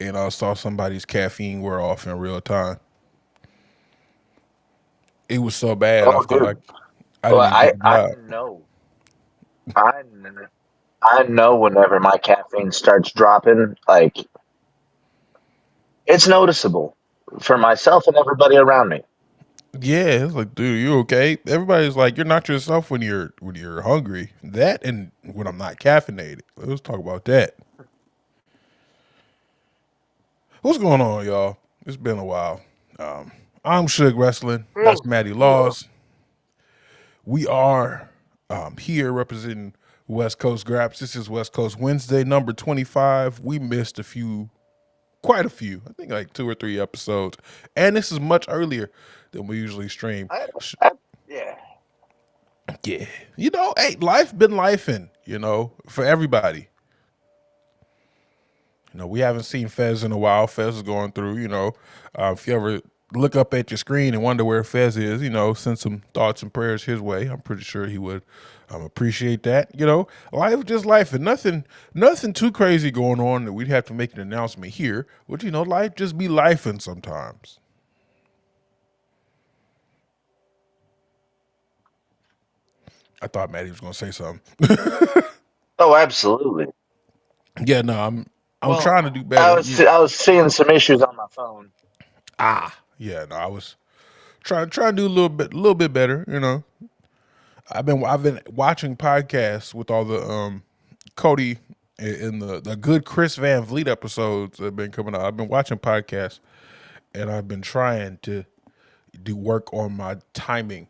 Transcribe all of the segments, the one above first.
and I saw somebody's caffeine wear off in real time. It was so bad. I Oh, felt like dude. I Well, didn't even do the I job. know. I kn- I know whenever my caffeine starts dropping, like it's noticeable for myself and everybody around me. Yeah, it's like, dude, you okay? Everybody's like, you're not yourself when you're hungry. That and when I'm not caffeinated. Let's talk about that. What's going on, y'all? It's been a while. Um, I'm Suge Wrestling. That's Oh, Matty oh. Laws. We are here representing West Coast Graps. This is West Coast Wednesday, number 25. We missed quite a few. I think like 2 or 3 episodes. And this is much earlier than we usually stream. I, Sh- yeah. Yeah. Hey, life been lifing, for everybody. We haven't seen Fez in a while. Fez is going through, if you ever look up at your screen and wonder where Fez is, send some thoughts and prayers his way. I'm pretty sure he would appreciate that. Life just life and nothing too crazy going on that we'd have to make an announcement here. But life just be lifing sometimes. I thought Maddie was gonna say something. Oh, absolutely. Yeah, no, I'm Well, trying to do better. I was seeing some issues on my phone. Yeah, no, I was trying to do a little bit better. I've been watching podcasts with all the Cody and the good Chris Van Vliet episodes that have been coming out. I've been watching podcasts and I've been trying to do work on my timing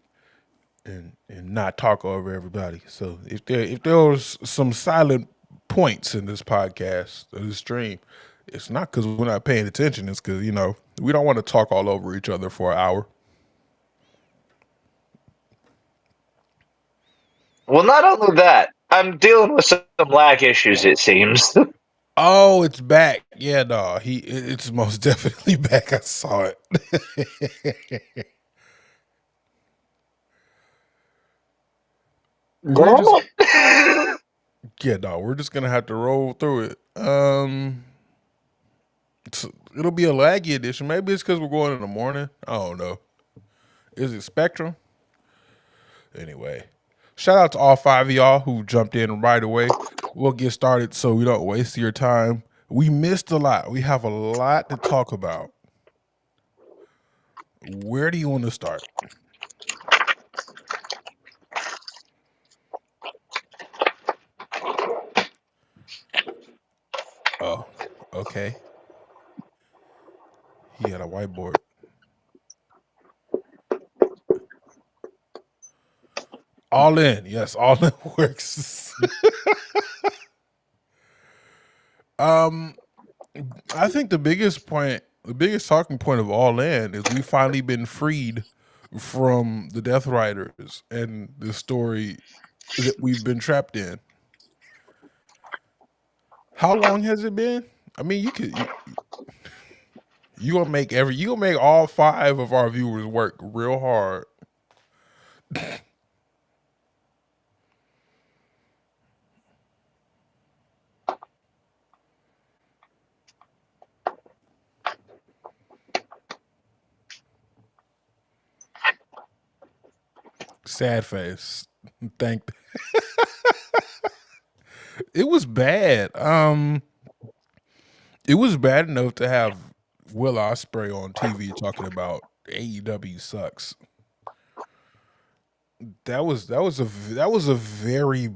and not talk over everybody. So if there was some silent points in this podcast or this stream, it's not because we're not paying attention. It's because we don't want to talk all over each other for an hour. Well, not only that, I'm dealing with some lag issues, it seems. Oh, it's back. Yeah, no, it's most definitely back. I saw it. we're Damn just it. Yeah, no, we're just gonna have to roll through it. It'll be a laggy edition. Maybe it's because we're going in the morning. I don't know. Is it Spectrum? Anyway, shout out to all five of y'all who jumped in right away. We'll get started so we don't waste your time. We missed a lot. We have a lot to talk about. Where do you want to start? Oh, okay. He had a whiteboard. All in, yes, all in works. um, I think the biggest talking point of All In is we finally been freed from the Death Riders and the story that we've been trapped in. How long has it been? I mean, you gonna make all five of our viewers work real hard. Sad face. Thank. It was bad. It was bad enough to have Will Ospreay on TV talking about AEW sucks. That was a very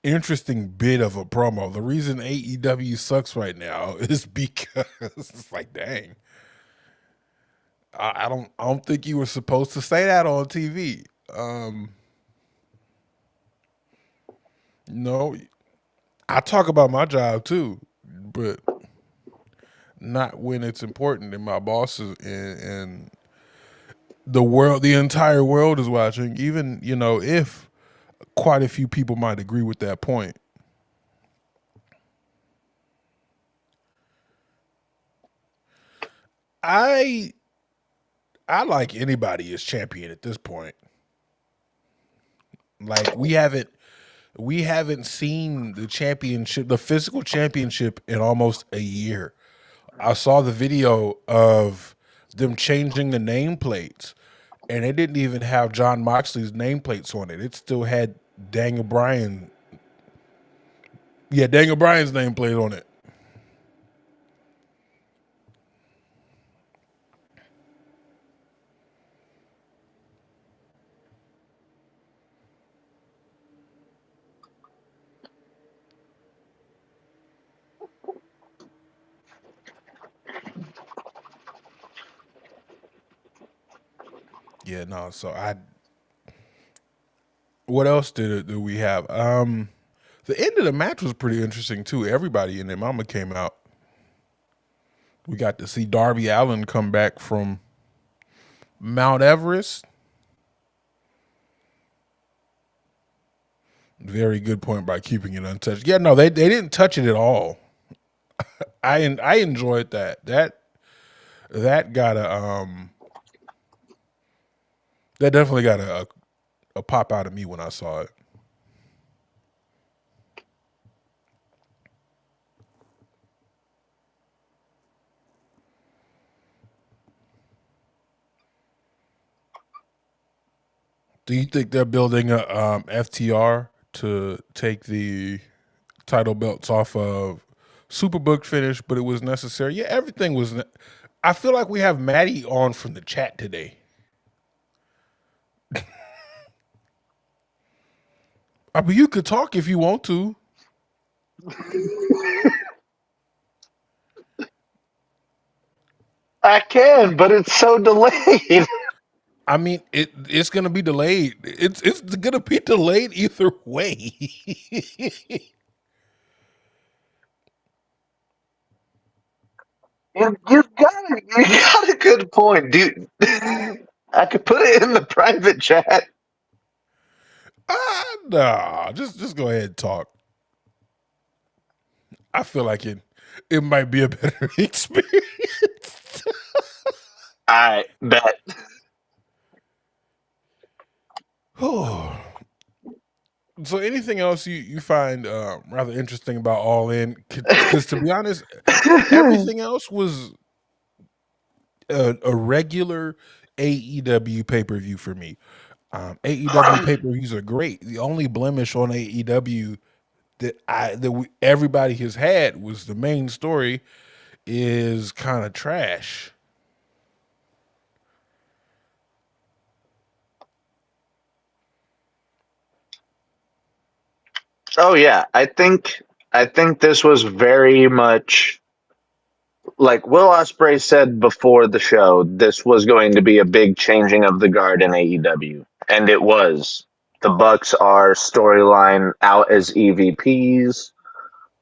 interesting bit of a promo. The reason AEW sucks right now is because it's like, dang, I don't think you were supposed to say that on TV. Um, no, I talk about my job too, but not when it's important and my bosses and the entire world is watching. Even if quite a few people might agree with that point. I I like anybody as champion at this point. Like we haven't seen the championship, the physical championship in almost a year. I saw the video of them changing the nameplates, and it didn't even have John Moxley's nameplates on it. It still had Daniel Bryan. Yeah, Daniel Bryan's nameplate on it. Yeah, no. So I. What else did we have? The end of the match was pretty interesting too. Everybody in their mama came out. We got to see Darby Allin come back from Mount Everest. Very good point by keeping it untouched. Yeah, no, they didn't touch it at all. I enjoyed that. That got that definitely got a pop out of me when I saw it. Do you think they're building a FTR to take the title belts off of Superbook finish, but it was necessary? Yeah, everything was. I feel like we have Matty on from the chat today. I mean, you could talk if you want to. I can, but it's so delayed. I mean, it's gonna be delayed. It's gonna be delayed either way. You got a good point, dude. I could put it in the private chat. Nah, just go ahead and talk. I feel like it might be a better experience. I bet. So, anything else you find rather interesting about All In? Because to be honest, everything else was a regular AEW pay per view for me. AEW pay per views are great. The only blemish on AEW everybody has had was the main story is kind of trash. Oh yeah, I think this was very much like Will Ospreay said before the show. This was going to be a big changing of the guard in AEW, and it was. The Bucks are storyline out as EVPs.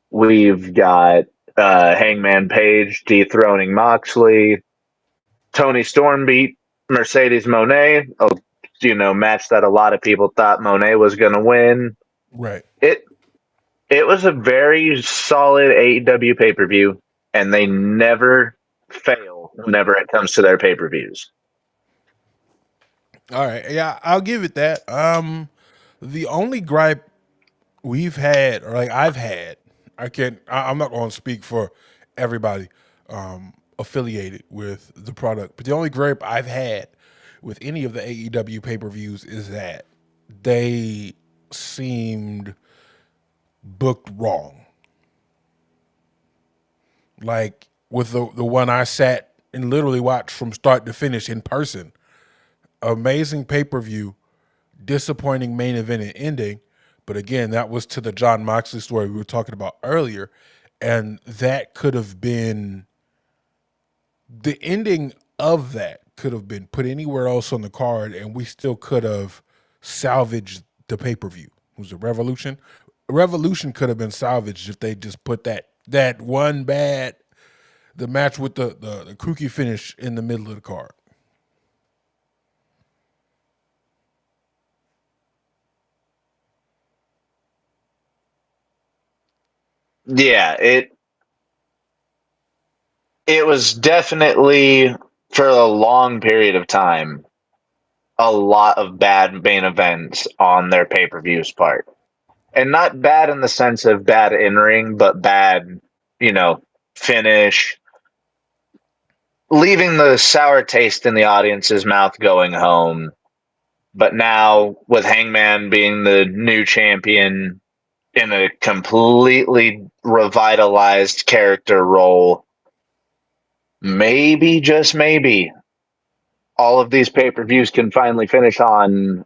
We've got Hangman Page dethroning Moxley. Tony Storm beat Mercedes Monet, match that a lot of people thought Monet was going to win. Right. It it was a very solid AEW pay per view, and they never fail whenever it comes to their pay per views. All right. Yeah, I'll give it that. The only gripe we've had, or like I've had, I'm not going to speak for everybody affiliated with the product, but the only gripe I've had with any of the AEW pay per views is that they seemed booked wrong. Like with the one I sat and literally watched from start to finish in person, amazing pay per view, disappointing main event and ending. But again, that was to the John Moxley story we were talking about earlier. And that could have been the ending of that could have been put anywhere else on the card, and we still could have salvaged the pay per view. It was a Revolution. Revolution could have been salvaged if they just put that one bad the match with the kooky finish in the middle of the card. Yeah, it was definitely for a long period of time a lot of bad main events on their pay per views part. And not bad in the sense of bad in ring, but bad, you know, finish. leaving the sour taste in the audience's mouth going home. But now, with Hangman being the new champion in a completely revitalized character role, maybe, just maybe, all of these pay per views can finally finish on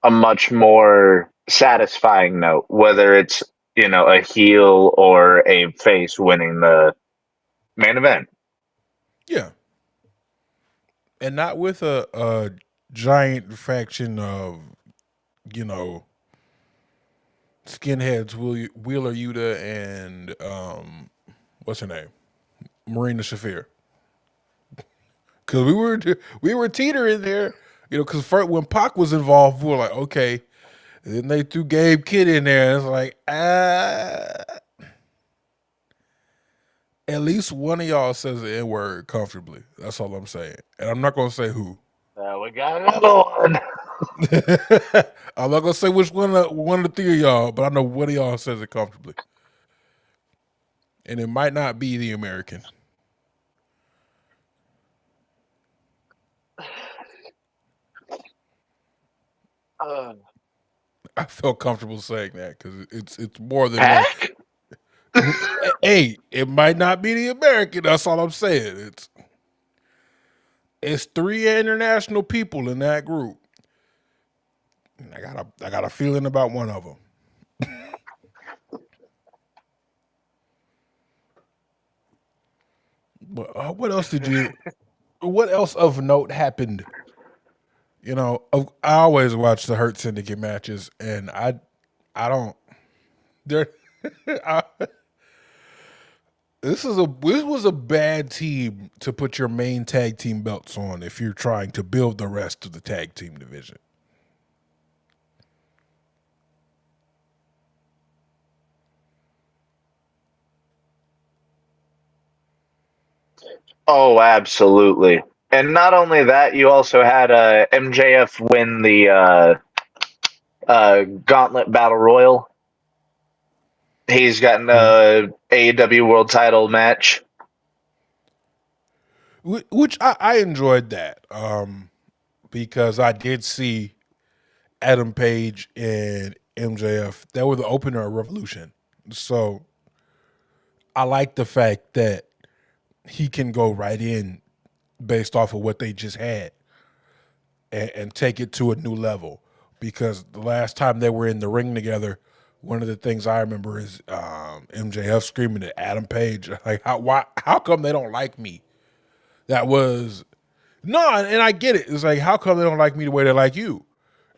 a much more satisfying note, whether it's, a heel or a face winning the main event. Yeah, and not with a giant faction of you know skinheads, Wheeler Yuta and what's her name, Marina Shafir. Because we were teetering there, because when Pac was involved, we were like, okay. And then they threw Gabe Kidd in there, and it's like, at least one of y'all says the N word comfortably. That's all I'm saying, and I'm not gonna say who. We got another one. I'm not gonna say which one of the three of y'all, but I know one of y'all says it comfortably, and it might not be the American. Uh, I felt comfortable saying that because it's more than one. Pack? Hey, it might not be the American. That's all I'm saying. It's three international people in that group. And I got a feeling about one of them. But what else did you? What else of note happened? I always watch the Hurt Syndicate matches, and I don't. They're. I, this was a bad team to put your main tag team belts on if you're trying to build the rest of the tag team division. Oh, absolutely. And not only that, you also had MJF win the Gauntlet Battle Royal. He's gotten a AEW World Title match. Which I enjoyed that because I did see Adam Page and MJF. That were the opener of Revolution. So I like the fact that he can go right in based off of what they just had and take it to a new level. Because the last time they were in the ring together, one of the things I remember is MJF screaming at Adam Page, like, how come they don't like me? That was no, and I get it. It's like, how come they don't like me the way they like you?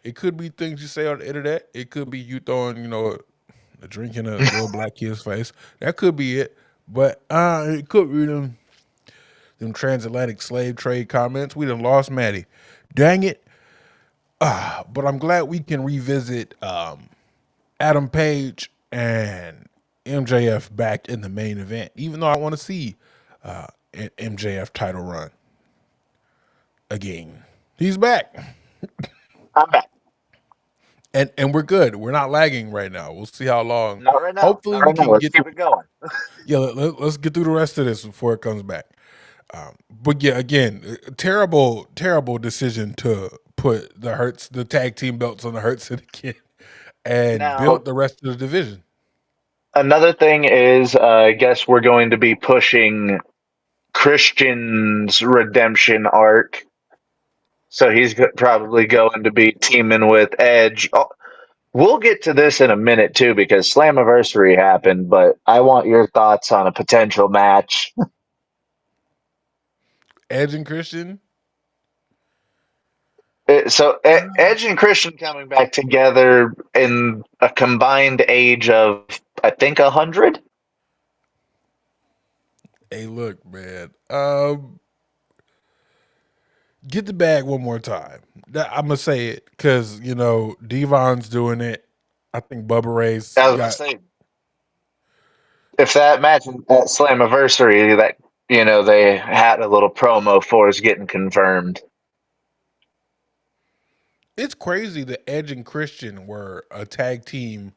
It could be things you say on the internet. It could be you throwing, a drink in a little black kid's face. That could be it. But it could be them transatlantic slave trade comments. We done lost Matty. Dang it. But I'm glad we can revisit Adam Page and MJF back in the main event, even though I want to see an MJF title run again. He's back. I'm back. And we're good. We're not lagging right now. We'll see how long. Not right now. Hopefully Not we right now. can Let's get keep it going. let's get through the rest of this before it comes back. But yeah, again, terrible, terrible decision to put the tag team belts on the Hurt Syndicate and Now, build the rest of the division. another thing is, I guess we're going to be pushing Christian's redemption arc. So he's probably going to be teaming with Edge. Oh, we'll get to this in a minute too, because Slammiversary happened. But I want your thoughts on a potential match. Edge and Christian. So Edge and Christian coming back together in a combined age of, I think, 100. Hey, look, man. Get the bag one more time. I'm gonna say it because Devon's doing it. I think Bubba Ray's I was gonna got. say, if that match at Slammiversary that they had a little promo for is getting confirmed. It's crazy that Edge and Christian were a tag team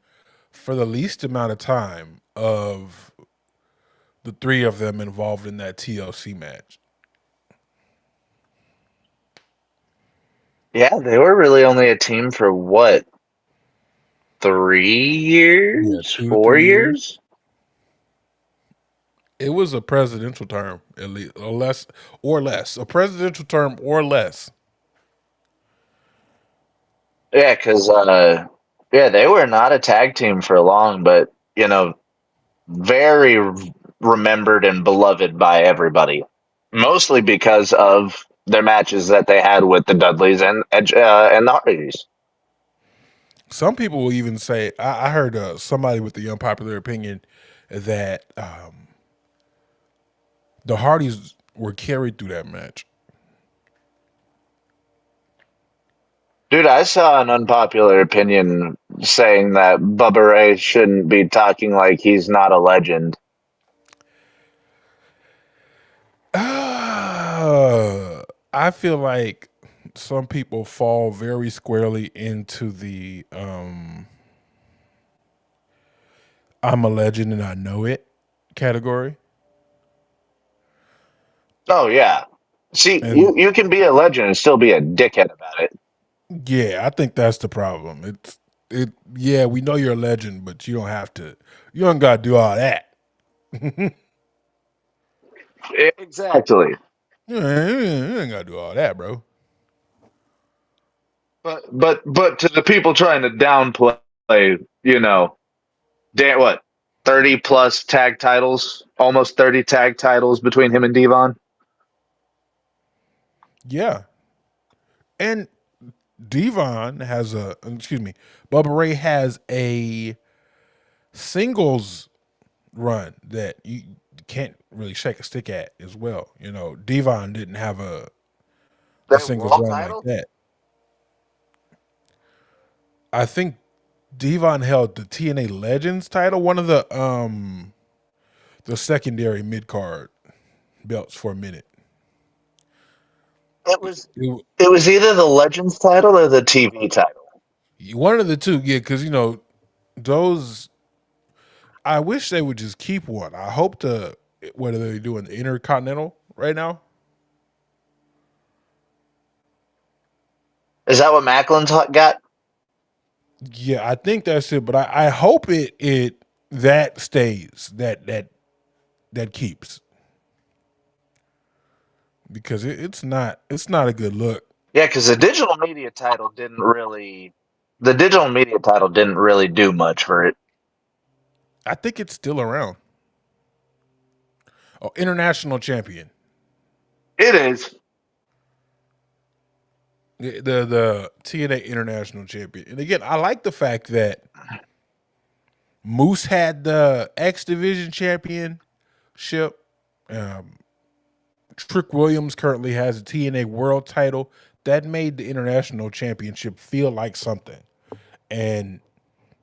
for the least amount of time of the three of them involved in that TLC match. Yeah, they were really only a team for what, Yeah, 3 years, two, four 3 years. years? It was a presidential term, at least, or less. A presidential term or less. Yeah, because yeah, they were not a tag team for long, but very remembered and beloved by everybody, mostly because of their matches that they had with the Dudleys and the Hardys. Some people will even say, I heard somebody with the unpopular opinion that the Hardys were carried through that match. Dude, I saw an unpopular opinion saying that Bubba Ray shouldn't be talking like he's not a legend. I feel like some people fall very squarely into the I'm a legend and I know it category. Oh yeah. See, And you can be a legend and still be a dickhead about it. yeah, I think that's the problem. Yeah, we know you're a legend, but you don't gotta do all that. Exactly. You ain't gotta do all that, bro. But to the people trying to downplay, you know, what, 30 plus tag titles, almost 30 tag titles between him and Devon. Yeah. And Devon has excuse me, Bubba Ray has a singles run that you can't really shake a stick at as well. You know, Devon didn't have a That singles world run like title? that. I think Devon held the TNA Legends title, one of the secondary mid card belts for a minute. It was It, it was either the Legends title or the TV title. one of the two, yeah, because those. I wish they would just keep one. I hope what are they doing? The Intercontinental right now? Is that what Macklin's got? Yeah, I think that's it. But I hope it that stays that keeps because it's not a good look. Yeah, because the digital media title didn't really do much for it. I think it's still around. Oh, international champion. It is. The TNA international champion. And again, I like the fact that Moose had the X Division championship. Um, Trick Williams currently has a TNA world title. That made the international championship feel like something. And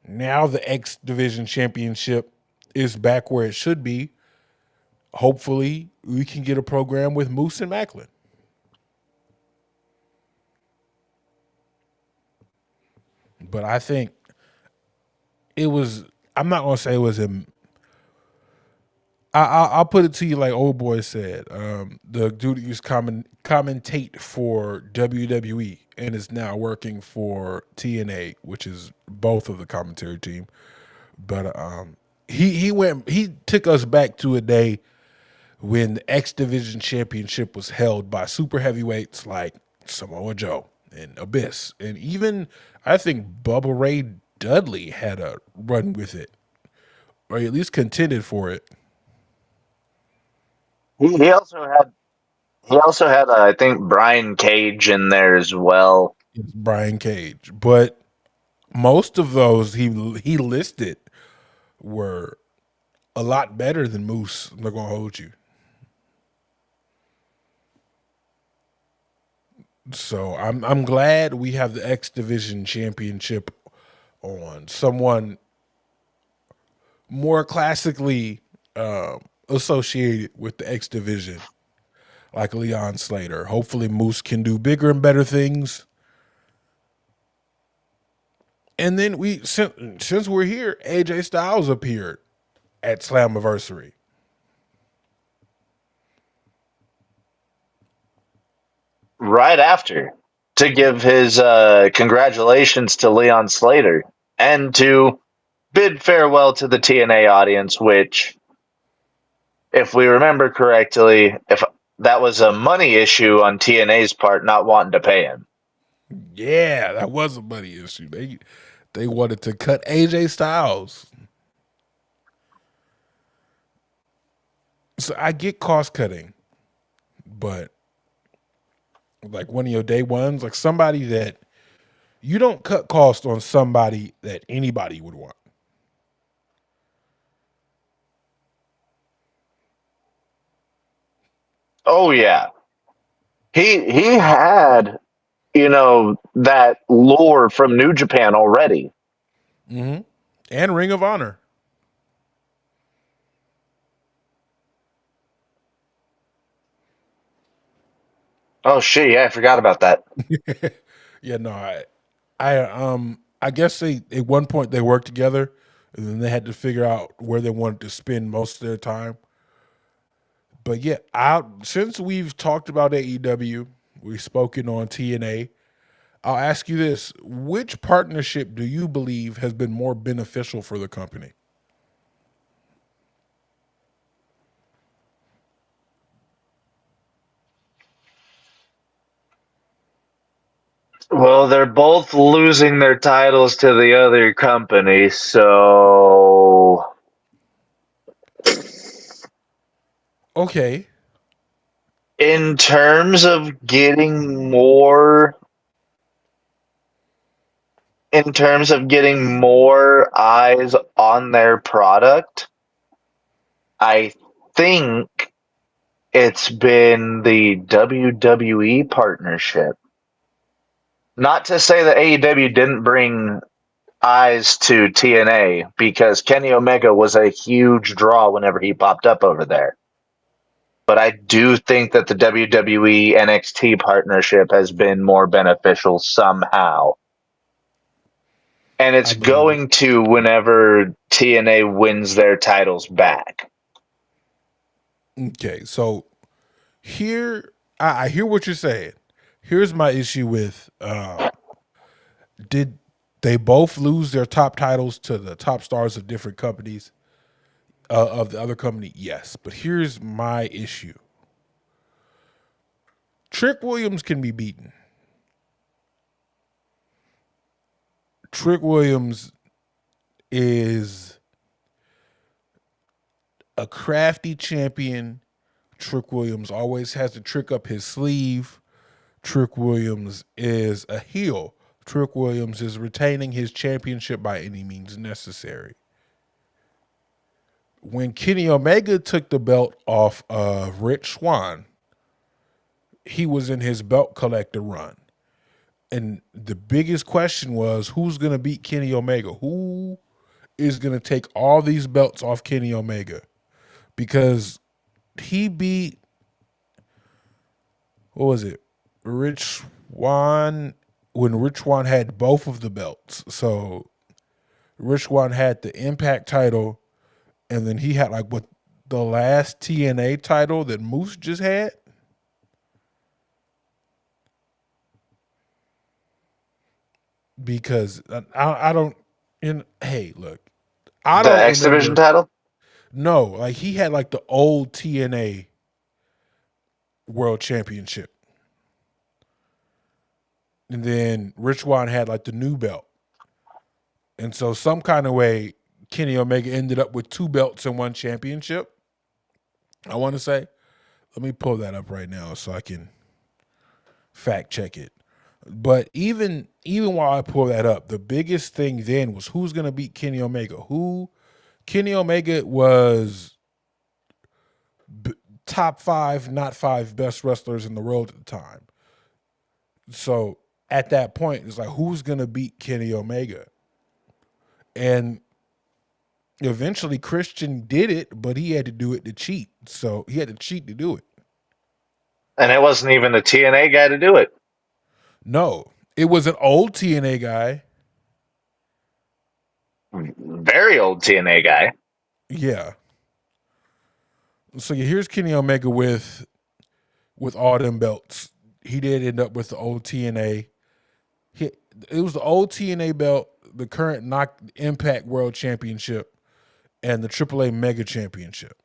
now the X Division championship is back where it should be. Hopefully, we can get a program with Moose and Macklin. But I think it was. I'm not gonna say it was him. I'll put it to you like old boy said. The dude used to commentate for WWE and is now working for TNA, which is both of the commentary team. But he took us back to a day when the X Division Championship was held by super heavyweights like Samoa Joe and Abyss, and even I think Bubba Ray Dudley had a run with it, or at least contended for it. He also had I think Brian Cage in there as well. It's Brian Cage, but most of those he listed were a lot better than Moose. I'm not gonna hold you. So I'm glad we have the X Division Championship on someone more classically associated with the X Division, like Leon Slater. Hopefully, Moose can do bigger and better things. And then since we're here, AJ Styles appeared at Slammiversary. Right after. to give his congratulations to Leon Slater and to bid farewell to the TNA audience, which, if we remember correctly, if that was a money issue on TNA's part, not wanting to pay him. Yeah, that was a money issue. They wanted to cut AJ Styles. So I get cost cutting, but like one of your day ones, like somebody that you don't cut cost on somebody that anybody would want. Oh yeah, he had that lore from New Japan already. Mm-hmm. And Ring of Honor. Oh shit, yeah, I forgot about that. Yeah, no, I guess they at one point they worked together, and then they had to figure out where they wanted to spend most of their time. But yeah, since we've talked about AEW, we've spoken on TNA. I'll ask you this: which partnership do you believe has been more beneficial for the company? Well, they're both losing their titles to the other company, so Okay, in terms of getting more in terms of getting more eyes on their product, I think it's been the WWE partnership. Not to say that AEW didn't bring eyes to TNA, because Kenny Omega was a huge draw whenever he popped up over there. But I do think that the WWE NXT partnership has been more beneficial somehow. And I it's believe it. going to whenever TNA wins their titles back. Okay, so here I hear what you're saying. Here's my issue with did they both lose their top titles to the top stars of different companies of the other company? Yes, but here's my issue. Trick Williams can be beaten. Trick Williams is a crafty champion. Trick Williams always has a trick up his sleeve. Trick Williams is a heel. Trick Williams is retaining his championship by any means necessary. When Kenny Omega took the belt off of Rich Swann, he was in his belt collector run. And the biggest question was who's going to beat Kenny Omega? Who is going to take all these belts off Kenny Omega? Because he beat, what was it? Rich Swann, when Rich Swann had both of the belts. So Rich Swann had the Impact title, and then he had like what the last TNA title that Moose just had. Because I don't. Hey, look, I The don't X Division remember. title? No, like he had like the old TNA World Championship, and then Rich Swann had like the new belt, and so some kind of way Kenny Omega ended up with two belts and one championship. I want to say, let me pull that up right now so I can fact check it. But even while I pull that up, the biggest thing then was who's going to beat Kenny Omega. Who Kenny Omega was top five, not five best wrestlers in the world at the time. So at that point, it's like who's going to beat Kenny Omega? And eventually Christian did it, but he had to do it to cheat. So he had to cheat to do it. And it wasn't even the TNA guy to do it. No, it was an old TNA guy. Very old TNA guy. Yeah. So here's Kenny Omega with all them belts. he did end up with the old TNA. It was the old TNA belt, the current Knock Impact World Championship, and the AAA Mega Championship.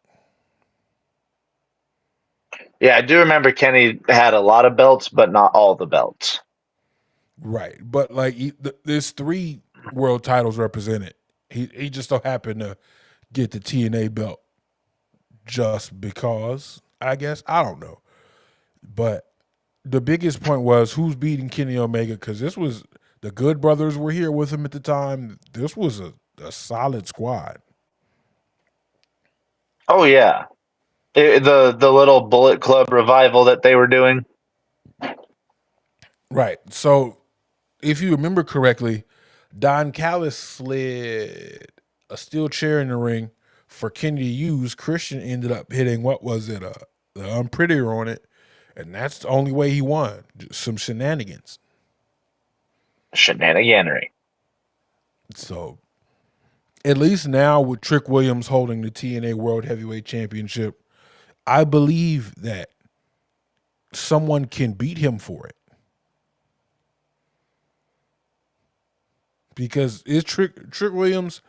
Yeah, I do remember Kenny had a lot of belts, but not all the belts. Right, but like there's 3 world titles represented. He just so happened to get the TNA belt just because. I guess I don't know, but the biggest point was who's beating Kenny Omega, because this was the Good Brothers were here with him at the time. This was a solid squad. Oh yeah, the little Bullet Club revival that they were doing. Right. So if you remember correctly, Don Callis slid a steel chair in the ring for Kenny to use. Christian ended up hitting, what was it, the Unprettier on it, and that's the only way he won. Just some shenanigans. Shenaniganery. So at least now with Trick Williams holding the TNA World Heavyweight Championship, I believe that someone can beat him for it. Because it's Trick Williams,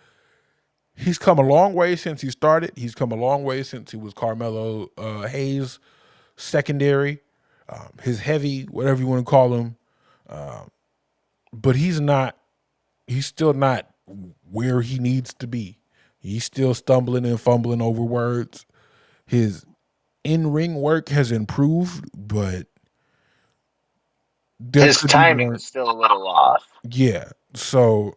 he's come a long way since he started. He's come a long way since he was Carmelo Hayes secondary, his heavy, whatever you want to call him. But he's still not where he needs to be. He's still stumbling and fumbling over words. His in-ring work has improved, but his timing is still a little off. Yeah. So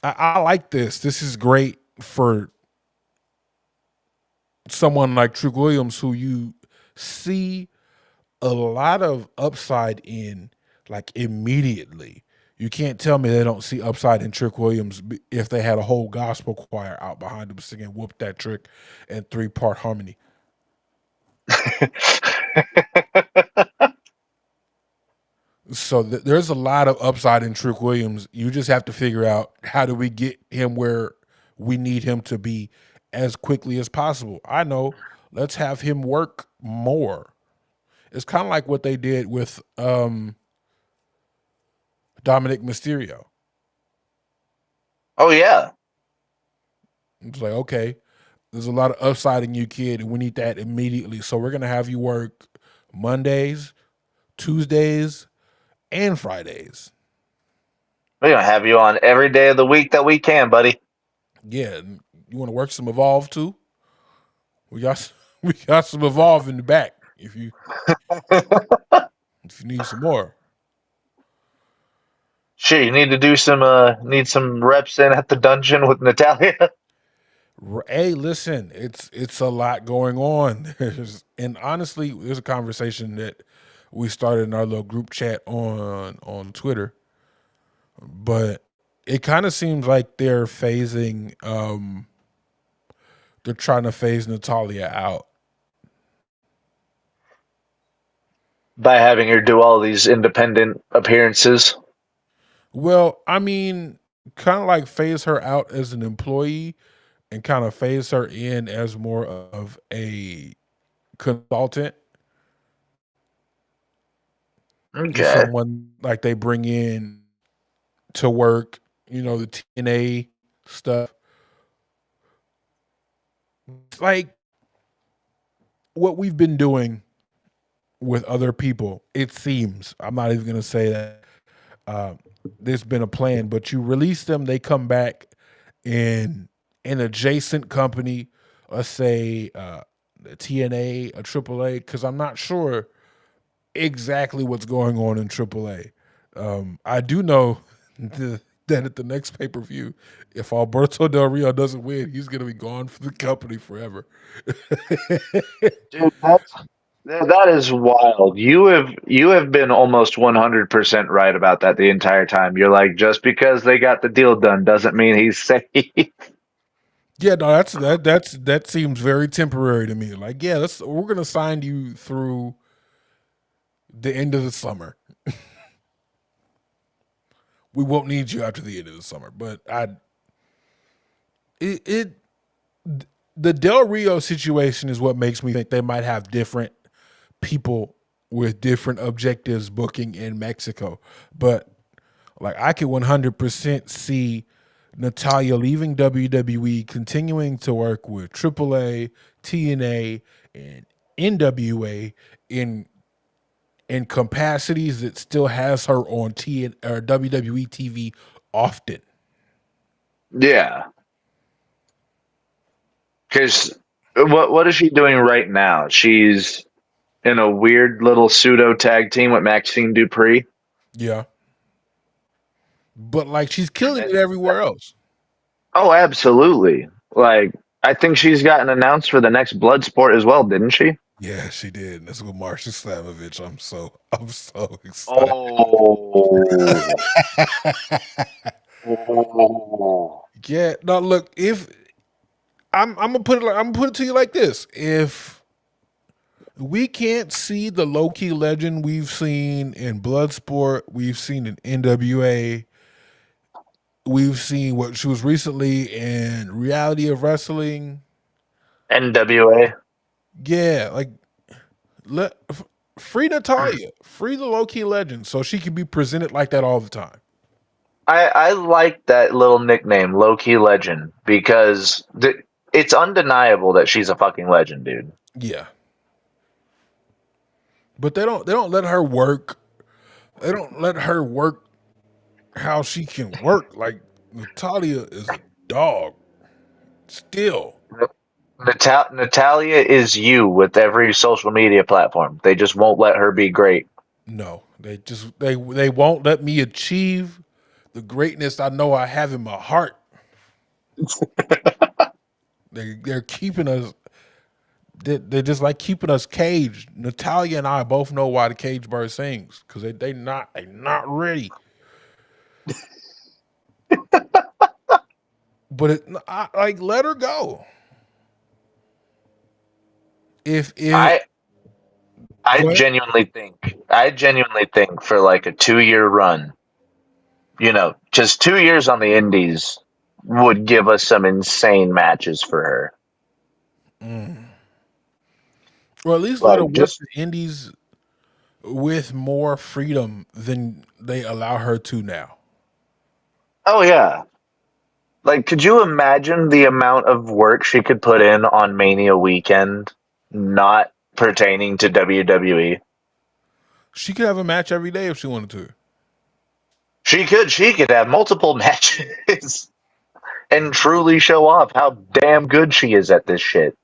I like this. This is great for someone like Trick Williams, who you see a lot of upside in, like immediately. You can't tell me they don't see upside in Trick Williams if they had a whole gospel choir out behind him singing "Whoop That Trick" in 3-part harmony. So there's a lot of upside in Trick Williams. You just have to figure out, how do we get him where we need him to be as quickly as possible. I know, let's have him work more. It's kind of like what they did with Dominic Mysterio. Oh yeah. It's like, okay, there's a lot of upside in you, kid, and we need that immediately. So we're gonna have you work Mondays, Tuesdays, and Fridays. We're gonna have you on every day of the week that we can, buddy. Yeah, you want to work some Evolve too? We got some Evolve in the back if you need some more. Sure, you need to do some reps in at the dungeon with Natalia. Hey, listen, it's a lot going on. And honestly, there's a conversation that we started in our little group chat on Twitter, but it kind of seems like they're phasing. They're trying to phase Natalia out By having her do all these independent appearances. Well, I mean, kind of like phase her out as an employee and kind of phase her in as more of a consultant. Just Okay. someone like they bring in to work, the TNA stuff. It's like what we've been doing with other people, it seems. I'm not even going to say that there's been a plan, but you release them, they come back in an adjacent company, let's say the TNA, a AAA, because I'm not sure exactly what's going on in AAA. I do know that at the next pay-per-view, if Alberto Del Rio doesn't win, he's going to be gone from the company forever. Dude, that is wild. You have been almost 100% right about that the entire time. You're like, just because they got the deal done doesn't mean he's safe. Yeah, no, that seems very temporary to me. Like, yeah, we're gonna sign you through the end of the summer. We won't need you after the end of the summer. But it the Del Rio situation is what makes me think they might have different people with different objectives booking in Mexico. But like I could 100% see Natalia leaving WWE, continuing to work with AAA, TNA, and NWA in capacities that still has her on or WWE TV often. Yeah, because what is she doing right now? She's in a weird little pseudo tag team with Maxine Dupree. Yeah. But like she's And killing it everywhere else. oh, absolutely. Like I think she's gotten announced for the next Bloodsport as well, didn't she? Yeah, she did. That's with Marsha Slamovich. I'm so excited. Oh. Oh. Yeah. No, look, if I'm gonna put it I'm gonna put it to you like this. If we can't see the low key legend we've seen in Bloodsport, we've seen in NWA, we've seen what she was recently in Reality of Wrestling. NWA. Yeah, like let free Natalia, free the low key legend, so she can be presented like that all the time. I like that little nickname, low key legend, because it's undeniable that she's a fucking legend, dude. Yeah, but they don't let her work. They don't let her work how she can work. Like Natalia is a dog still. Natalia is you with every social media platform. They just won't let her be great. No, they won't let me achieve the greatness I know I have in my heart. They're keeping us. They're just like keeping us caged. Natalia and I both know why the cage bird sings because they not ready. But like let her go. If I go ahead. I genuinely think for like a 2 year run, just 2 years on the Indies would give us some insane matches for her. Mm. Or at least let her Like work just the indies with more freedom than they allow her to now. oh yeah. Like could you imagine the amount of work she could put in on Mania weekend not pertaining to WWE? She could have a match every day if she wanted to, She could have multiple matches and truly show off how damn good she is at this shit.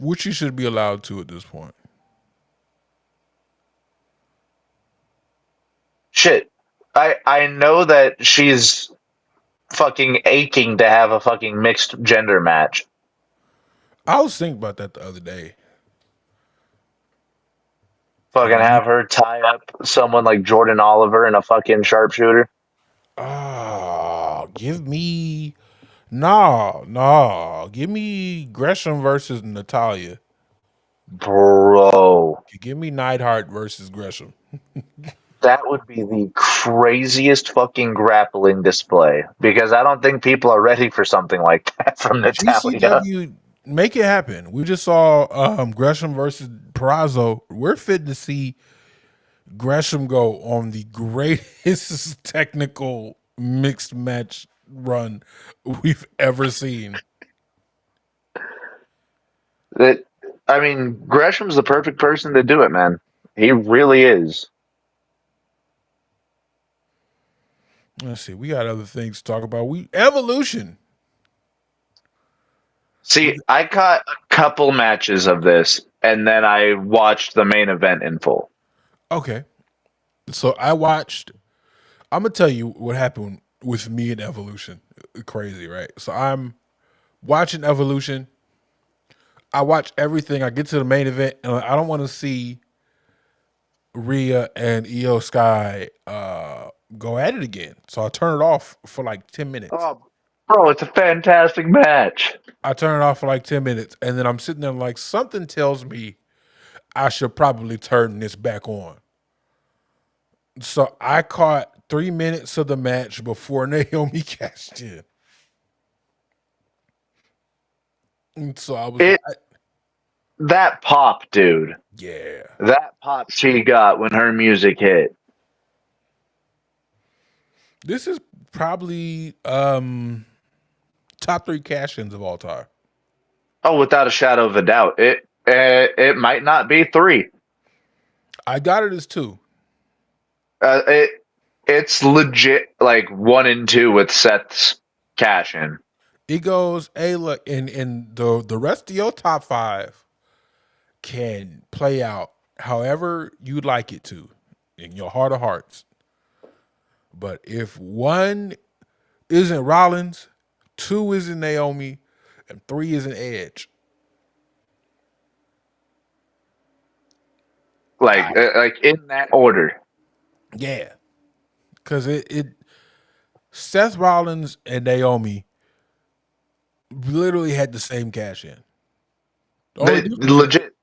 which she should be allowed to at this point. Shit. I know that she's fucking aching to have a fucking mixed gender match. I was thinking about that the other day. Fucking Like, have her tie up someone like Jordan Oliver in a fucking sharpshooter. give me no, give me Gresham versus Natalia. Bro. Give me Neidhart versus Gresham. That would be the craziest fucking grappling display because I don't think people are ready for something like that from Natalia. GCW, make it happen. We just saw Gresham versus Perazzo. We're fit to see Gresham go on the greatest technical mixed match run we've ever seen. That I mean, Gresham's the perfect person to do it, man. He really is. Let's see. We got other things to talk about. We Evolution. See, I caught a couple matches of this and then I watched the main event in full. Okay. So I watched. I'm gonna tell you what happened with me and Evolution. Crazy, right? So I'm watching Evolution. I watch everything. I get to the main event, and I don't want to see Rhea and Io Sky go at it again. So I turn it off for like 10 minutes. Oh, bro, it's a fantastic match. I turn it off for like 10 minutes, and then I'm sitting there like something tells me I should probably turn this back on. So I caught 3 minutes of the match before Naomi cashed in. And so I was It like, that pop, dude. Yeah. That pop she got when her music hit. This is probably top 3 cash-ins of all time. Oh, without a shadow of a doubt. It might not be 3. I got it as 2. Uh, it it's legit like 1 and 2 with Seth's cash in. It goes, hey, look, and the rest of your top 5 can play out however you'd like it to in your heart of hearts. But if 1 isn't Rollins, 2 isn't Naomi, and 3 isn't Edge, Like in that order. yeah, because it Seth Rollins and Naomi literally had the same cash in. The only difference is Legit.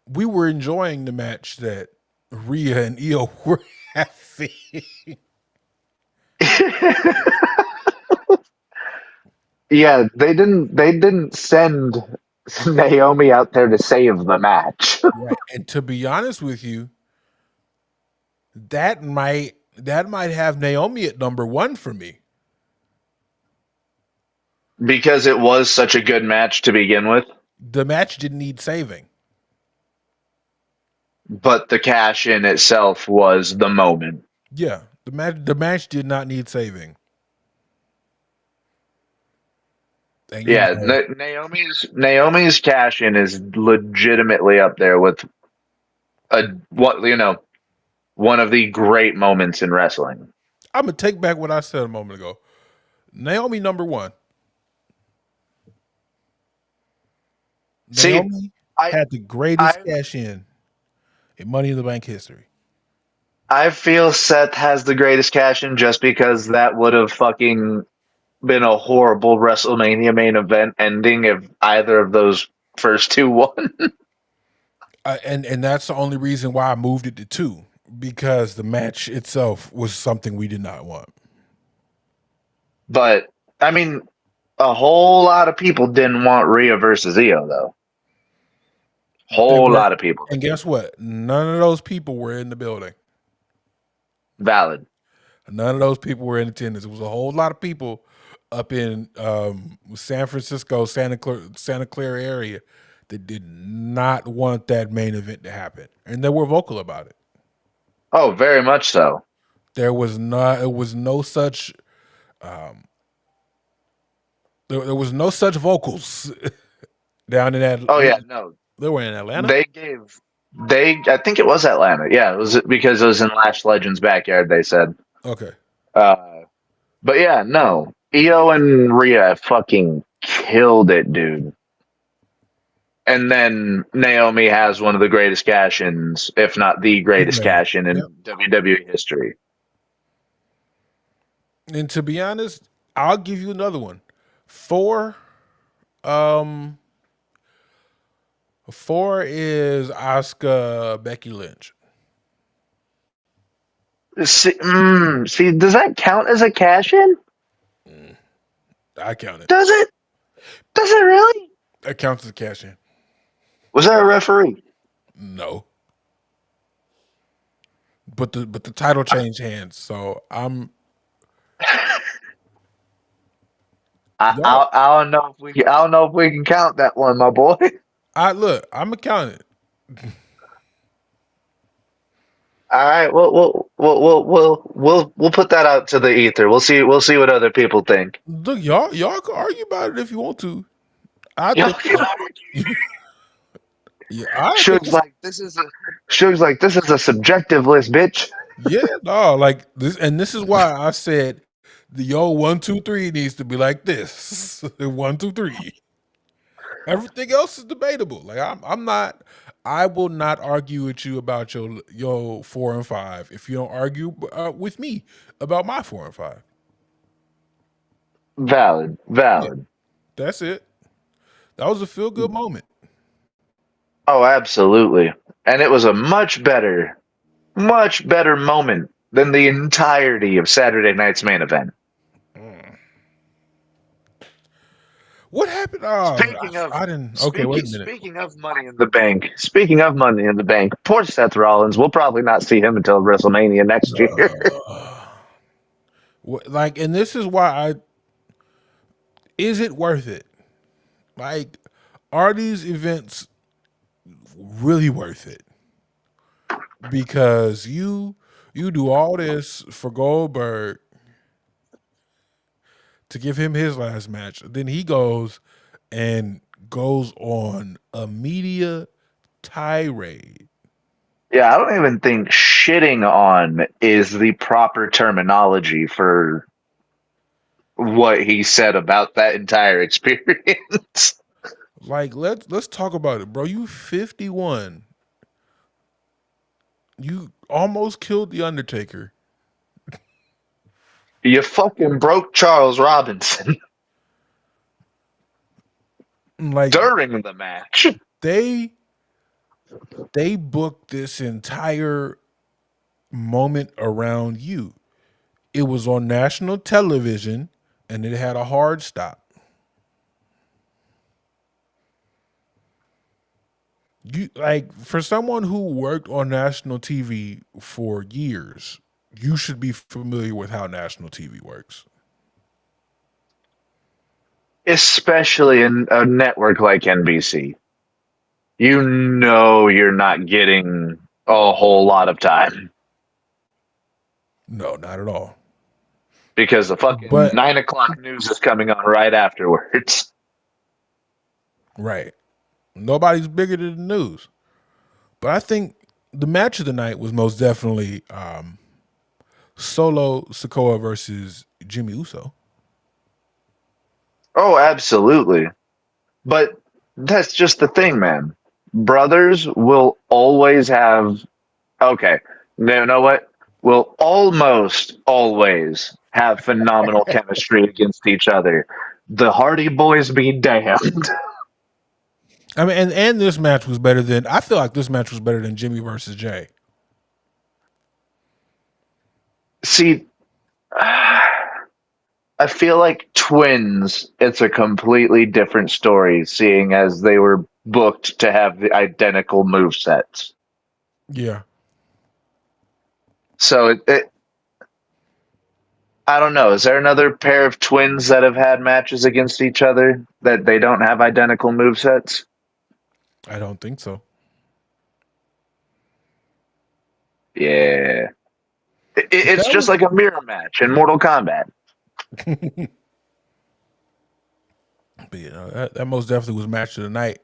we were enjoying the match that Rhea and Io were having. Yeah, they didn't send Naomi out there to save the match. Right. And to be honest with you, that might have Naomi at number 1 for me. Because it was such a good match to begin with, The match didn't need saving. but the cash in itself was the moment. Yeah, the match did not need saving. And Yeah, Naomi's cash in is legitimately up there with one of the great moments in wrestling. I'm gonna take back what I said a moment ago. Naomi number 1. See, Naomi I had the greatest I cash in Money in the Bank history. I feel Seth has the greatest cash in just because that would have fucking been a horrible WrestleMania main event ending if either of those first 2 won. And that's the only reason why I moved it to 2, because the match itself was something we did not want. But I mean, a whole lot of people didn't want Rhea versus Io though. They Whole were, lot of people. and guess what? None of those people were in the building. Valid. None of those people were in attendance. It was a whole lot of people up in San Francisco, Santa Clara area that did not want that main event to happen, and they were vocal about it. Oh, very much so. There was not. It was no such. There was no such vocals down in that. Oh yeah, no. They were in Atlanta. They gave I think it was Atlanta. Yeah, it was because it was in Lash Legend's backyard, they said. Okay. Uh but yeah, no. Io and Rhea fucking killed it, dude. And then Naomi has one of the greatest cash-ins, if not the greatest Right. cash-in Yep. WWE history. And to be honest, I'll give you another one. 4. Um, 4 is Asuka Becky Lynch. See, does that count as a cash-in? I count it. Does it? Does it really? That counts as a cash in. Was there a referee? No. But the title changed hands, so I'm. I don't know if we can count that one, my boy. I'm gonna count it. All right, we'll put that out to the ether. We'll see what other people think. Look, y'all can argue about it if you want to. I Yeah. think. Yeah, I think Suge's like this is a subjective list, bitch. yeah, no, like this, and this is why I said the 1, 2, 3 needs to be like this. 1, 2, 3. Everything else is debatable. Like I'm not. I will not argue with you about your 4 and 5 if you don't argue with me about my 4 and 5. Valid. Yeah, that's it. That was a feel good moment. Oh, absolutely. And it was a much better moment than the entirety of Saturday night's main event. What happened? Oh, I didn't. Okay, wait a minute. Speaking of Money in the Bank, speaking of Money in the Bank, poor Seth Rollins. We'll probably not see him until WrestleMania next year. Like, and this is why is it worth it? Like, are these events really worth it? Because you do all this for Goldberg to give him his last match. Then he goes and goes on a media tirade. Yeah, I don't even think shitting on is the proper terminology for what he said about that entire experience. Like, let's talk about it, bro. You 51. You almost killed the Undertaker. You fucking broke Charles Robinson Like, during the match. they booked this entire moment around you. It was on national television and it had a hard stop. You, like, for someone who worked on national TV for years, you should be familiar with how national TV works. Especially in a network like NBC. You know you're not getting a whole lot of time No, not at all. because the fucking But 9 o'clock news is coming on right afterwards. right, nobody's bigger than the news. But I think the match of the night was most definitely Solo Sikoa versus Jimmy Uso. Oh, absolutely. But that's just the thing, man. Brothers will always have. Okay, you know what? Will almost always have phenomenal chemistry against each other. The Hardy Boys be damned. I mean, and this match was better than, I feel like this match was better than Jimmy versus Jay. See, I feel like twins, it's a completely different story, seeing as they were booked to have the identical move sets. Yeah. So I don't know. Is there another pair of twins that have had matches against each other that they don't have identical move sets? I don't think so. Yeah. But It's that just was like a mirror match in Mortal Kombat. but that most definitely was match of the night.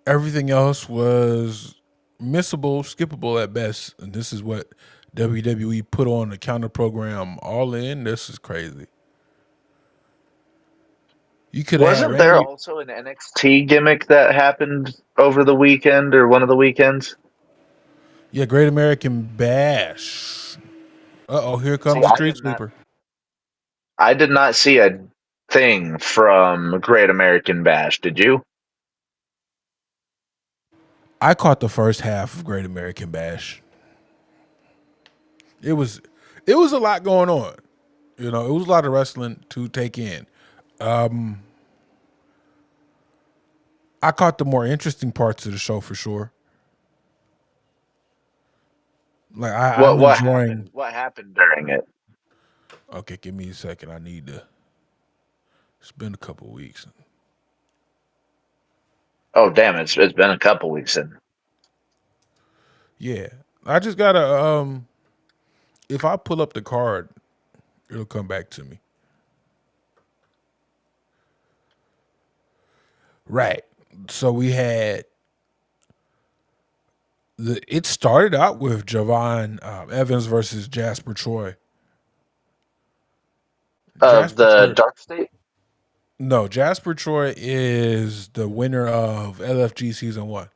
Everything else was missable, skippable at best. And this is what WWE put on the counter program All In. This is crazy. You could have had Wasn't there Randy. also an NXT gimmick that happened over the weekend or one of the weekends? Yeah, Great American Bash. Uh oh, here See, comes the Street Sweeper. I did not see a thing from Great American Bash. Did you? I caught the first half of Great American Bash. It was a lot going on. You know, it was a lot of wrestling to take in. I caught the more interesting parts of the show for sure. Like I'm What enjoying. happened? What happened during it? Okay, give me a second. I need to. It's been a couple weeks. Oh damn! It's been a couple weeks and Yeah, I just gotta. If I pull up the card, it'll come back to me. Right. So we had It started out with Javon Evans versus Jasper Troy. of Jasper the Troy. Dark State. No, Jasper Troy is the winner of LFG season 1.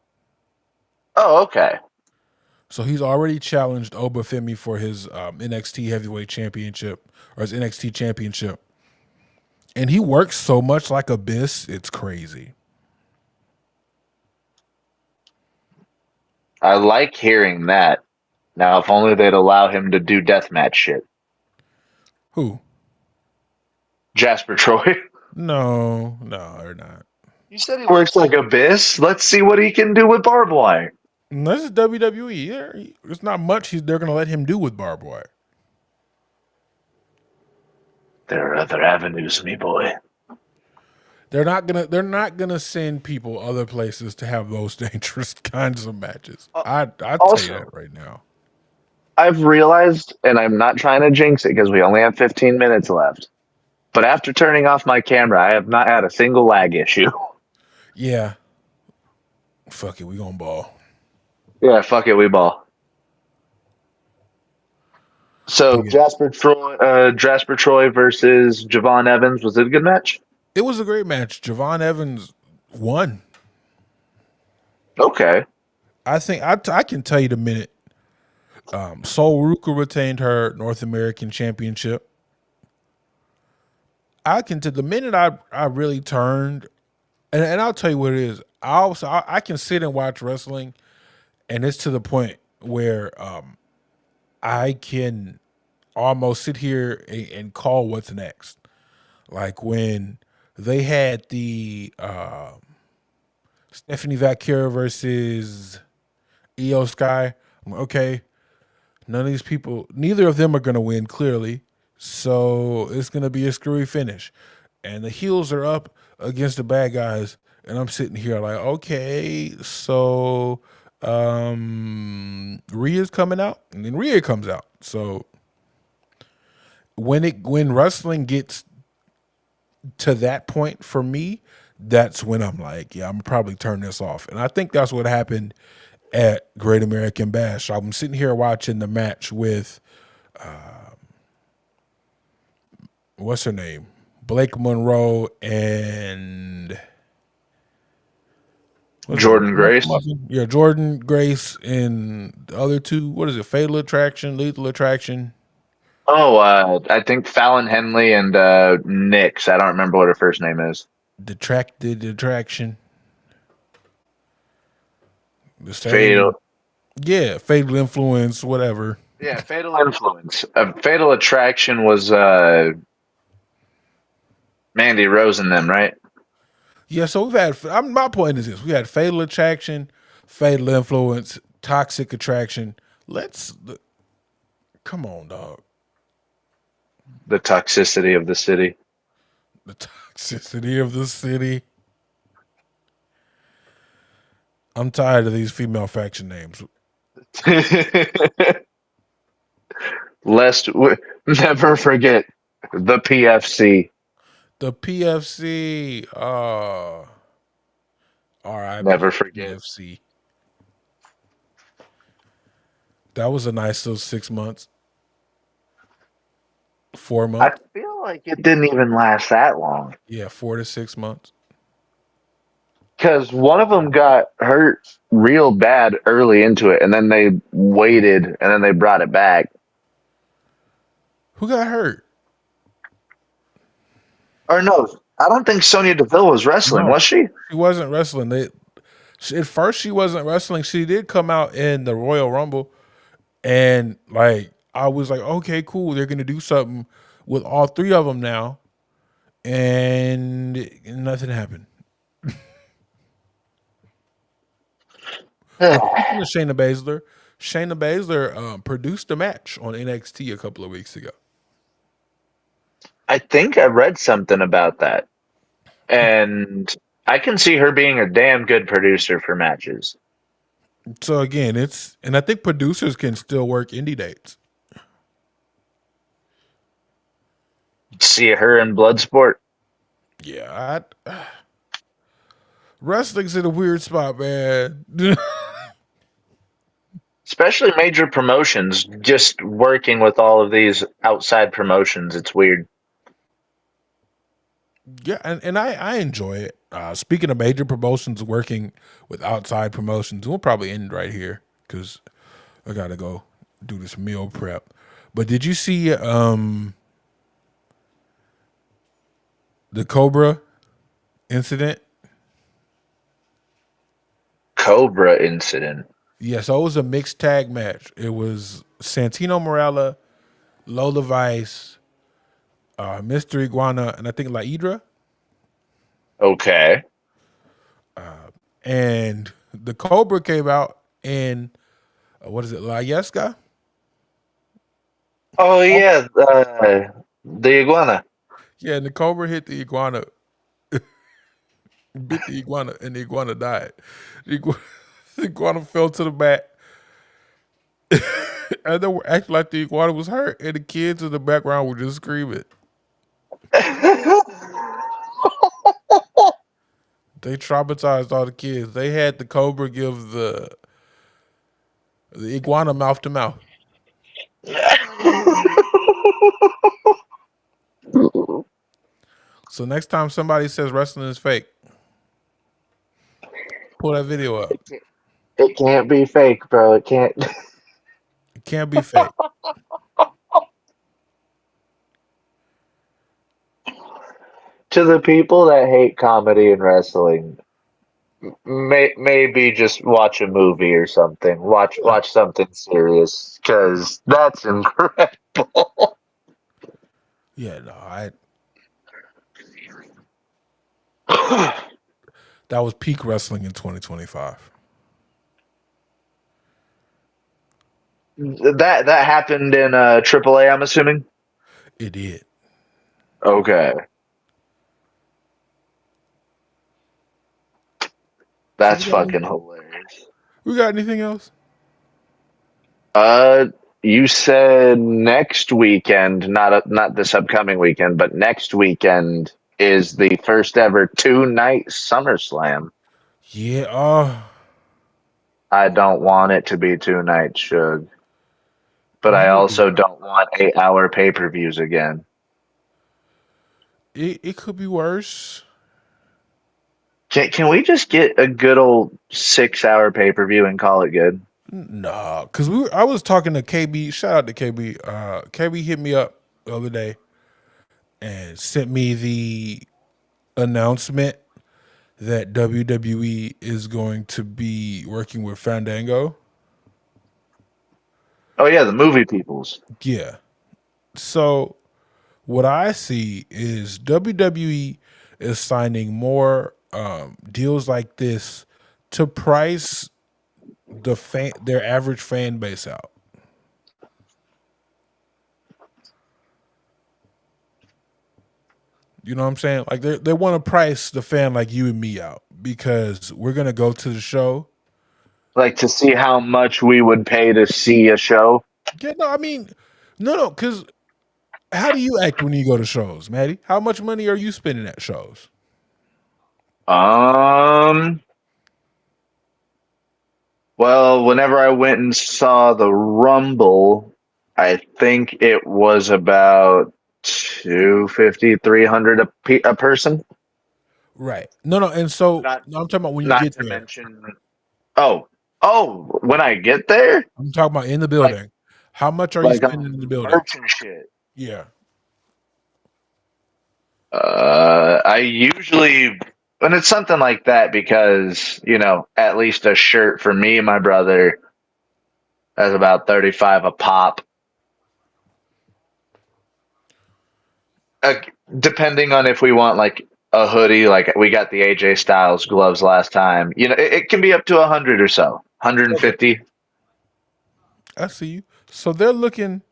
Oh, okay. So he's already challenged Obafemi for his NXT Heavyweight Championship or his NXT Championship, and he works so much like Abyss, it's crazy. I like hearing that. Now, if only they'd allow him to do deathmatch shit. Who? Jasper Troy. No, they're not. You said he works like Abyss. Let's see what he can do with barbed wire. And this is WWE. There's not much they're going to let him do with barbed wire. There are other avenues, me boy. They're not gonna send people other places to have those dangerous kinds of matches. I'd tell you that Also, right now. I've realized, and I'm not trying to jinx it because we only have 15 minutes left, but after turning off my camera, I have not had a single lag issue. Yeah. Fuck it, we gonna ball. Yeah, fuck it, we ball. But So yeah, Jasper Troy versus Javon Evans, was it a good match? it was a great match. Javon Evans won. Okay. I think I can tell you the minute Sol Ruka retained her North American Championship. I can to the minute I really turned, and I'll tell you what it is. I can sit and watch wrestling, and it's to the point where I can almost sit here and call what's next. Like when they had the Stephanie Vaquera versus Io Sky. I'm like, okay, none of these people, neither of them are going to win clearly. So it's going to be a screwy finish. And the heels are up against the bad guys. And I'm sitting here like, okay, so Rhea's coming out. And then Rhea comes out. So when wrestling gets to that point for me, that's when I'm like, yeah, I'm gonna probably turn this off. And I think that's what happened at Great American Bash. I'm sitting here watching the match with what's her name? Blake Monroe and what's her Jordan name? Grace. Yeah, Jordan Grace and the other two. What is it? Fatal Attraction, Lethal Attraction. Oh, I think Fallon Henley and Nix. I don't remember what her first name is. Detracted Attraction. The Fatal. same. Yeah, Fatal Influence, whatever. Yeah, Fatal Influence. Fatal Attraction was Mandy Rose and them, right? Yeah, so we've had. My point is this: we had Fatal Attraction, Fatal Influence, Toxic Attraction. Come on, dog. The toxicity of the city. The toxicity of the city. I'm tired of these female faction names. Lest never forget the PFC. The PFC. Never RIP forget. PFC. That was a nice little 6 months, 4 months. I feel like it didn't even last that long Yeah, 4 to 6 months. because one of them got hurt real bad early into it, and then they waited, and then they brought it back. Who got hurt? Or no, I don't think Sonya Deville was wrestling, No, was she? she wasn't wrestling. At first she wasn't wrestling. She did come out in the Royal Rumble, and like I was like, okay, cool. They're gonna do something with all three of them now, and nothing happened. And speaking of Shayna Baszler produced a match on NXT a couple of weeks ago. I think I read something about that. And I can see her being a damn good producer for matches. So again, and I think producers can still work indie dates. See her in Bloodsport. Yeah, wrestling's in a weird spot, man. Especially major promotions, just working with all of these outside promotions. It's weird. Yeah, and I enjoy it. Speaking of major promotions working with outside promotions, we'll probably end right here because I gotta go do this meal prep. But did you see the Cobra incident? Cobra incident. Yeah, so it was a mixed tag match. It was Santino Morella, Lola Vice, Mr. Iguana, and I think Laidra. Okay. and the Cobra came out in what is it, La Yesca? Oh yeah, the iguana. Yeah, and the Cobra hit the iguana, bit the iguana, and the iguana died. The iguana, the iguana fell to the mat, and they were acting like the iguana was hurt, and the kids in the background were just screaming. They traumatized all the kids. They had the Cobra give the iguana mouth to mouth. So next time somebody says wrestling is fake, pull that video up. It can't be fake, bro. It can't. It can't be fake. To the people that hate comedy and wrestling, maybe just watch a movie or something. Yeah, Watch something serious because that's incredible. yeah. No, that was peak wrestling in 2025. That happened in AAA, I'm assuming. It did. Okay, So that's fucking hilarious. we got anything else? Uh, you said next weekend, not this upcoming weekend, but next weekend is the first ever 2 night SummerSlam. Yeah. I don't want it to be 2 nights, Suge, but I You. also don't want 8 hour pay-per-views again. It could be worse. Can we just get a good old 6 hour pay-per-view and call it good? Nah, because I was talking to KB. Shout out to KB. KB hit me up the other day and sent me the announcement that WWE is going to be working with Fandango. Oh yeah, the movie peoples. Yeah. So what I see is WWE is signing more deals like this to price their average fan base out. You know what I'm saying? Like they want to price the fan like you and me out because we're gonna go to the show. Like to see how much we would pay to see a show. Yeah, no, I mean, no, because how do you act when you go to shows, Matty? How much money are you spending at shows? Um, well, whenever I went and saw the Rumble, I think it was about 250, 300 a person. Right. No, and so Not no, I'm talking about when you not get to there. mention when I get there, I'm talking about in the like building. How much are you like spending in the on building? merch and shit. Yeah. I usually when it's something like that because, at least a shirt for me and my brother is about 35 a pop. Uh, Depending on if we want like a hoodie, like we got the AJ Styles gloves last time, it can be up to 100 or so, Okay. 150. I see you. So they're looking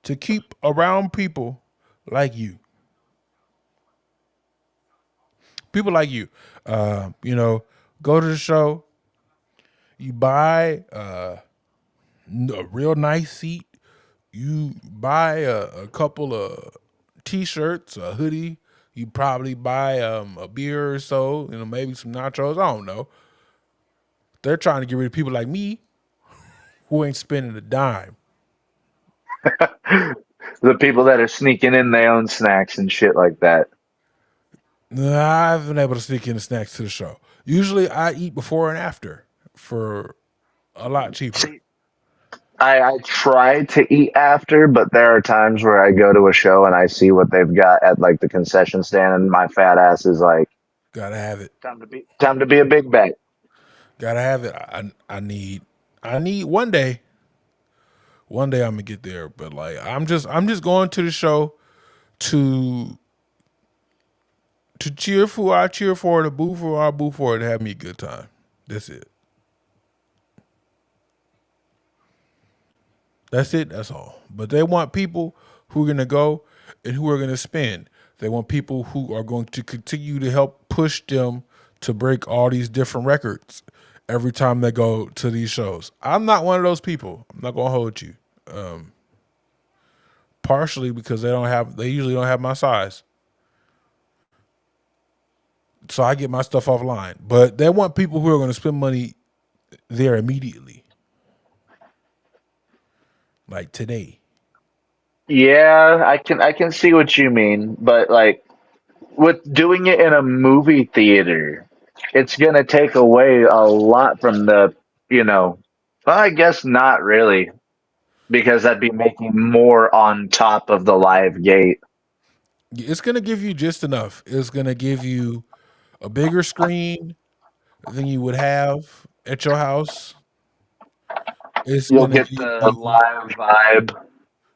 to keep around people like you. People like you. Go to the show, you buy a real nice seat, you buy a couple of t-shirts, a hoodie, you probably buy a beer or so, maybe some nachos. I don't know. They're trying to get rid of people like me who ain't spending a dime. The people that are sneaking in their own snacks and shit like that. I've been able to sneak in the snacks to the show. Usually I eat before and after for a lot cheaper. See, I try to eat after, but there are times where I go to a show and I see what they've got at like the concession stand, and my fat ass is like, Gotta have it. time to be a big bag. Gotta have it. I need one day. One day I'm gonna get there. But like I'm just going to the show to cheer for who I cheer for, to boo for who I boo for, to have me a good time. That's it. That's it. That's all. But they want people who are going to go and who are going to spend. They want people who are going to continue to help push them to break all these different records every time they go to these shows. I'm not one of those people. I'm not going to hold you. Partially because they usually don't have my size. So I get my stuff offline. But they want people who are going to spend money there immediately. Like today. Yeah, I can see what you mean, but like with doing it in a movie theater, it's gonna take away a lot from the, you know, well, I guess not really, because that'd be making more on top of the live gate. It's going to give you just enough. It's going to give you a bigger screen than you would have at your house. It's You'll gonna get give the you, live vibe.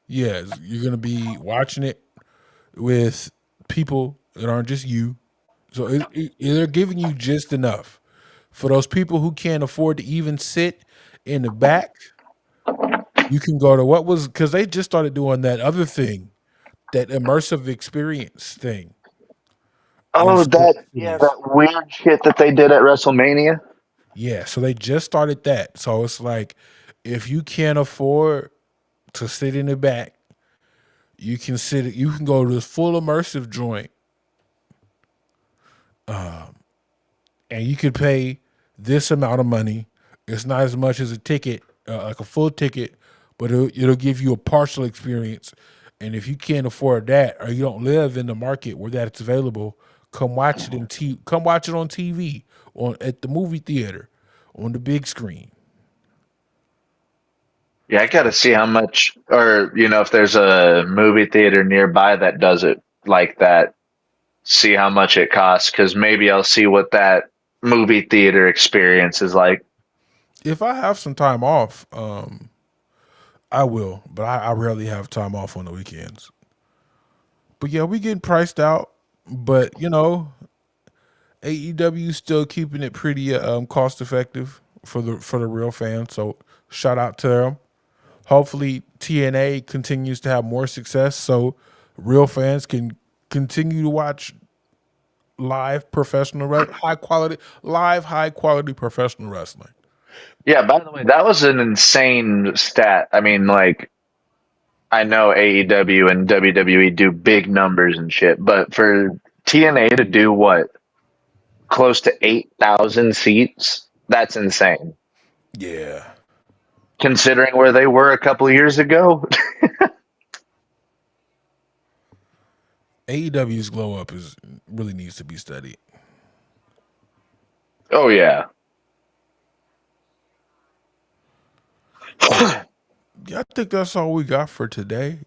yes, you're gonna be watching it with people that aren't just you. So they're giving you just enough for those people who can't afford to even sit in the back. You can go to what was because they just started doing that other thing, that immersive experience thing in Oh, certain that yeah, cities. that weird shit that they did at WrestleMania. Yeah, so they just started that. So it's like if you can't afford to sit in the back, you can sit. You can go to this full immersive joint, and you could pay this amount of money. It's not as much as a ticket, like a full ticket, but it'll give you a partial experience. And if you can't afford that, or you don't live in the market where that's available, come watch it on TV, on at the movie theater, on the big screen. Yeah, I gotta see how much, or if there's a movie theater nearby that does it like that, see how much it costs, because maybe I'll see what that movie theater experience is like. If I have some time off, I will, but I rarely have time off on the weekends. But yeah, we getting priced out. But AEW still keeping it pretty cost effective for the real fans. So shout out to them. Hopefully TNA continues to have more success, so real fans can continue to watch high quality professional wrestling. Yeah, by the way, that was an insane stat. I mean, like, I know AEW and WWE do big numbers and shit, but for TNA to do what, close to 8,000 seats, that's insane. Yeah, Considering where they were a couple of years ago. AEW's glow up is really needs to be studied. Oh, yeah. But yeah, I think that's all we got for today.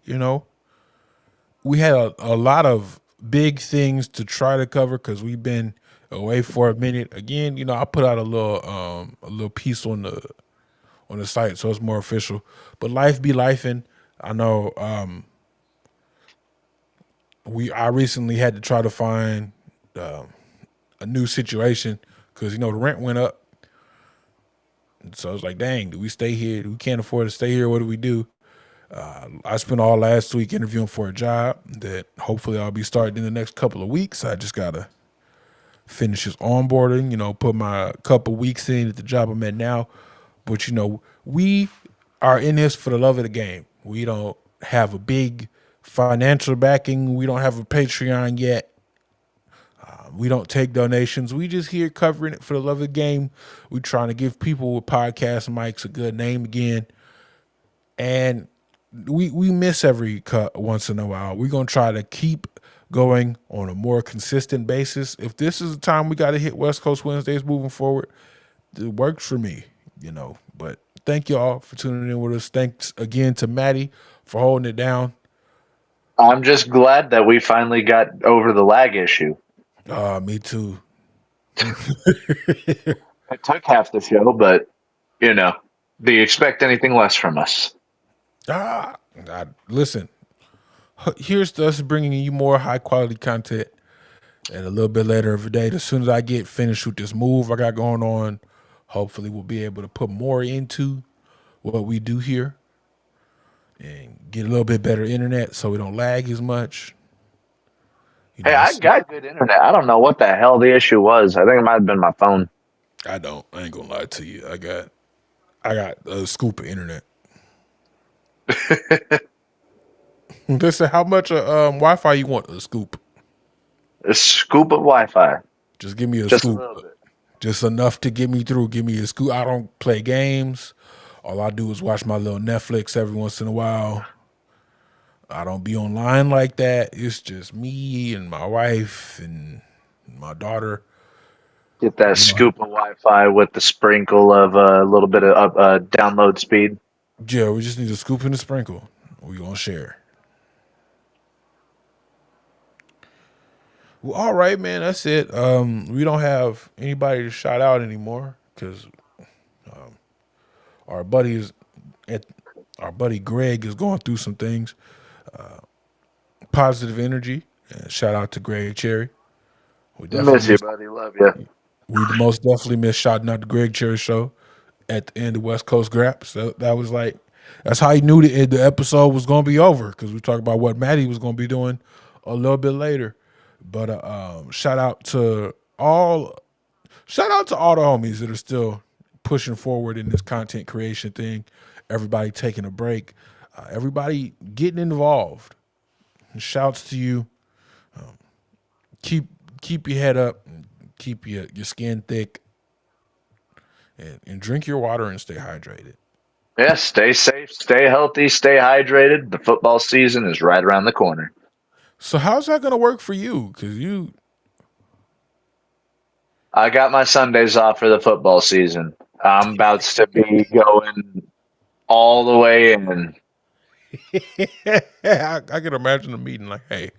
We had a lot of big things to try to cover because we've been away for a minute. Again, I put out a little piece on the site so it's more official. But life be lifing. I know I recently had to try to find a new situation because the rent went up. So I was like, dang, do we stay here? We can't afford to stay here. What do we do? I spent all last week interviewing for a job that hopefully I'll be starting in the next couple of weeks. I just gotta finish his onboarding, put my couple weeks in at the job I'm at now. But we are in this for the love of the game. We don't have a big financial backing. We don't have a Patreon yet. We don't take donations. We just here covering it for the love of the game. We trying to give people with podcast mics a good name again. And we miss every cut once in a while. We're gonna try to keep going on a more consistent basis. If this is the time we got to hit West Coast Wednesdays moving forward, it works for me. But thank y'all for tuning in with us. Thanks again to Matty for holding it down. I'm just glad that we finally got over the lag issue. Me too. It took half the show, but, you know, do you expect anything less from us? Listen, here's to us bringing you more high quality content. And a little bit later every day, as soon as I get finished with this move I got going on Hopefully, we'll be able to put more into what we do here and get a little bit better internet so we don't lag as much. You Hey, know, I got good internet. I don't know what the hell the issue was. I think it might have been my phone. I don't. I ain't gonna lie to you. I got a scoop of internet. They said, how much Wi-Fi you want? A scoop. A scoop of Wi-Fi, Just give me a just a scoop. little bit. Just enough to get me through. Give me a scoop. I don't play games. All I do is watch my little Netflix every once in a while. I don't be online like that. It's just me and my wife and my daughter. Get that We don't. scoop of Wi-Fi with the sprinkle of a little bit of download speed. Yeah, we just need a scoop and a sprinkle. We gonna share. Well, all right, man. That's it. We don't have anybody to shout out anymore because our buddies at our buddy Greg is going through some things. Positive energy. And shout out to Greg Cherry. We definitely Miss you, miss. buddy. Love you. We most definitely miss shouting out the Greg Cherry show at the end of West Coast Grap. So that was like, that's how he knew the episode was going to be over because we talked about what Matty was going to be doing a little bit later. But shout out to all the homies that are still pushing forward in this content creation thing. Everybody taking a break, everybody getting involved. And shouts to you. Keep keep your head up, and keep your skin thick, and drink your water and stay hydrated. Yeah, stay safe, stay healthy, stay hydrated. The football season is right around the corner. So how's that gonna work for you? Because you, I got my Sundays off for the football season. I'm about to be going all the way in. I can imagine a meeting like, hey,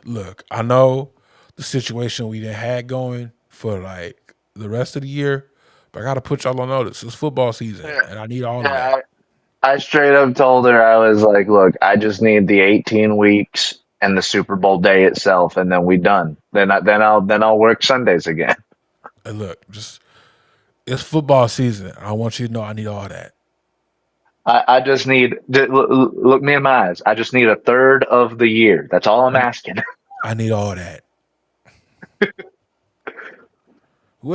look, I know the situation we done had going for like the rest of the year, but I got to put y'all on notice. It's football season, Yeah, and I need all of that. yeah. I straight up told her I was like, "Look, I just need the 18 weeks and the Super Bowl day itself, and then we done. Then I'll work Sundays again. And look, just it's football season. I want you to know I need all that. I just need look me in my eyes. I just need a third of the year. That's all I'm I, asking. I need all that.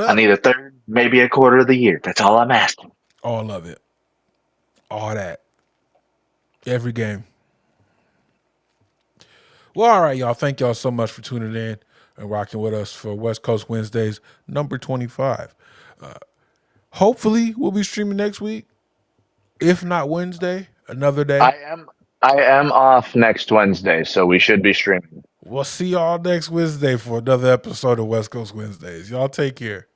I Well, need a third, maybe a quarter of the year. That's all I'm asking. all of it, all that, every game. Well, all right, y'all. Thank y'all so much for tuning in and rocking with us for West Coast Wednesdays, number 25. Hopefully, we'll be streaming next week. If not Wednesday, another I day. am I am off next Wednesday, so we should be streaming. We'll see y'all next Wednesday for another episode of West Coast Wednesdays. Y'all take care.